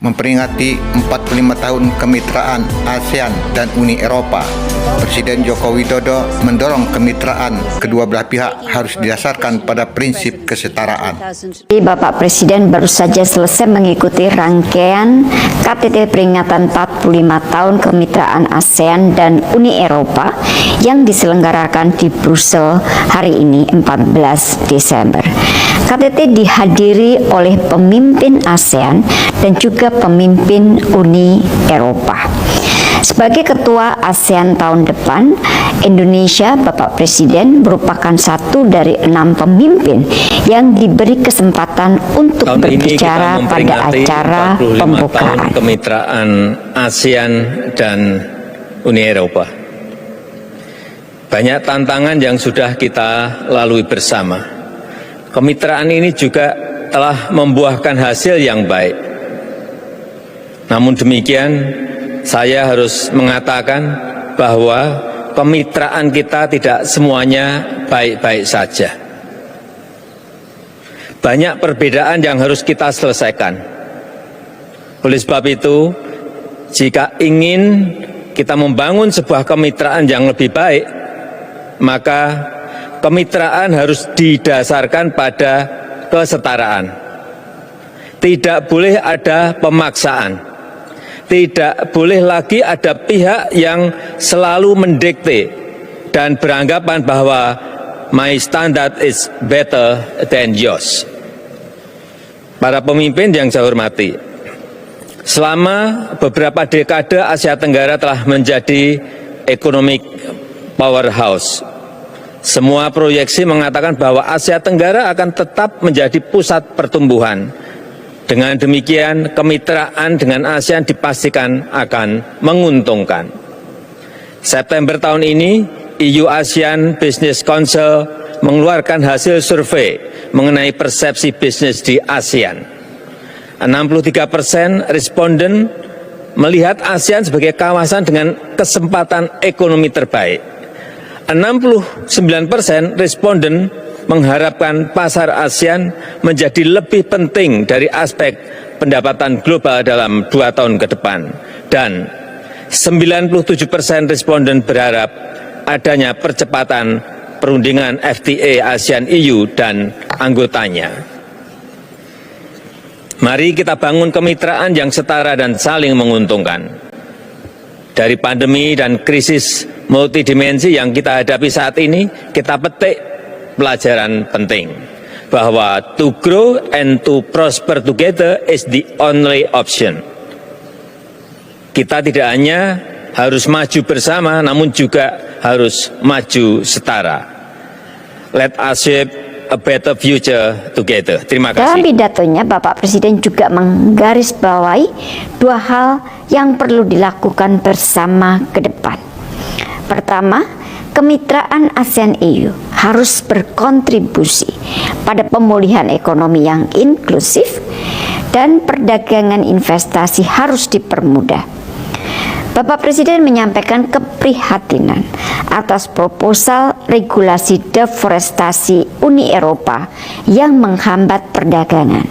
Memperingati 45 tahun kemitraan ASEAN dan Uni Eropa, Presiden Joko Widodo mendorong kemitraan kedua belah pihak harus didasarkan pada prinsip kesetaraan. Bapak Presiden baru saja selesai mengikuti rangkaian KTT peringatan 45 tahun kemitraan ASEAN dan Uni Eropa yang diselenggarakan di Brussel hari ini 14 Desember. KTT dihadiri oleh pemimpin ASEAN dan juga pemimpin Uni Eropa. Sebagai ketua ASEAN tahun depan, Indonesia, Bapak Presiden merupakan satu dari 6 pemimpin yang diberi kesempatan untuk berbicara pada acara pembukaan kemitraan ASEAN dan Uni Eropa. Banyak tantangan yang sudah kita lalui bersama. Kemitraan ini juga telah membuahkan hasil yang baik. Namun demikian, saya harus mengatakan bahwa kemitraan kita tidak semuanya baik-baik saja. Banyak perbedaan yang harus kita selesaikan. Oleh sebab itu, jika ingin kita membangun sebuah kemitraan yang lebih baik, maka kemitraan harus didasarkan pada kesetaraan. Tidak boleh ada pemaksaan. Tidak boleh lagi ada pihak yang selalu mendikte dan beranggapan bahwa my standard is better than yours. Para pemimpin yang saya hormati, selama beberapa dekade Asia Tenggara telah menjadi economic powerhouse. Semua proyeksi mengatakan bahwa Asia Tenggara akan tetap menjadi pusat pertumbuhan. Dengan demikian, kemitraan dengan ASEAN dipastikan akan menguntungkan. September tahun ini, EU ASEAN Business Council mengeluarkan hasil survei mengenai persepsi bisnis di ASEAN. 63% responden melihat ASEAN sebagai kawasan dengan kesempatan ekonomi terbaik. 69% responden mengharapkan pasar ASEAN menjadi lebih penting dari aspek pendapatan global dalam 2 tahun ke depan. Dan 97% responden berharap adanya percepatan perundingan FTA ASEAN-EU dan anggotanya. Mari kita bangun kemitraan yang setara dan saling menguntungkan. Dari pandemi dan krisis multidimensi yang kita hadapi saat ini, kita petik pelajaran penting bahwa to grow and to prosper together is the only option. Kita tidak hanya harus maju bersama, namun juga harus maju setara. Let us shape a better future together. Terima kasih. Dalam pidatonya, Bapak Presiden juga menggarisbawahi 2 hal yang perlu dilakukan bersama ke depan. Pertama, kemitraan ASEAN-EU harus berkontribusi pada pemulihan ekonomi yang inklusif dan perdagangan investasi harus dipermudah. Bapak Presiden menyampaikan keprihatinan atas proposal regulasi deforestasi Uni Eropa yang menghambat perdagangan.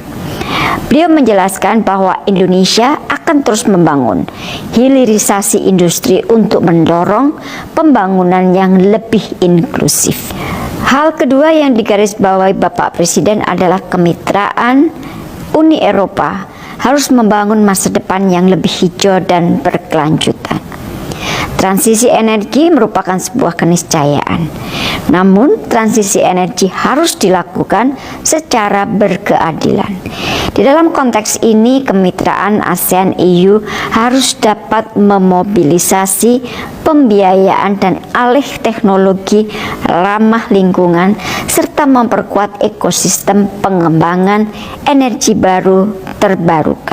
Beliau menjelaskan bahwa Indonesia akan terus membangun hilirisasi industri untuk mendorong pembangunan yang lebih inklusif. Hal kedua yang digarisbawahi Bapak Presiden adalah kemitraan Uni Eropa harus membangun masa depan yang lebih hijau dan berkelanjutan. Transisi energi merupakan sebuah keniscayaan. Namun, transisi energi harus dilakukan secara berkeadilan. Di dalam konteks ini, kemitraan ASEAN-EU harus dapat memobilisasi pembiayaan dan alih teknologi ramah lingkungan serta memperkuat ekosistem pengembangan energi baru terbarukan.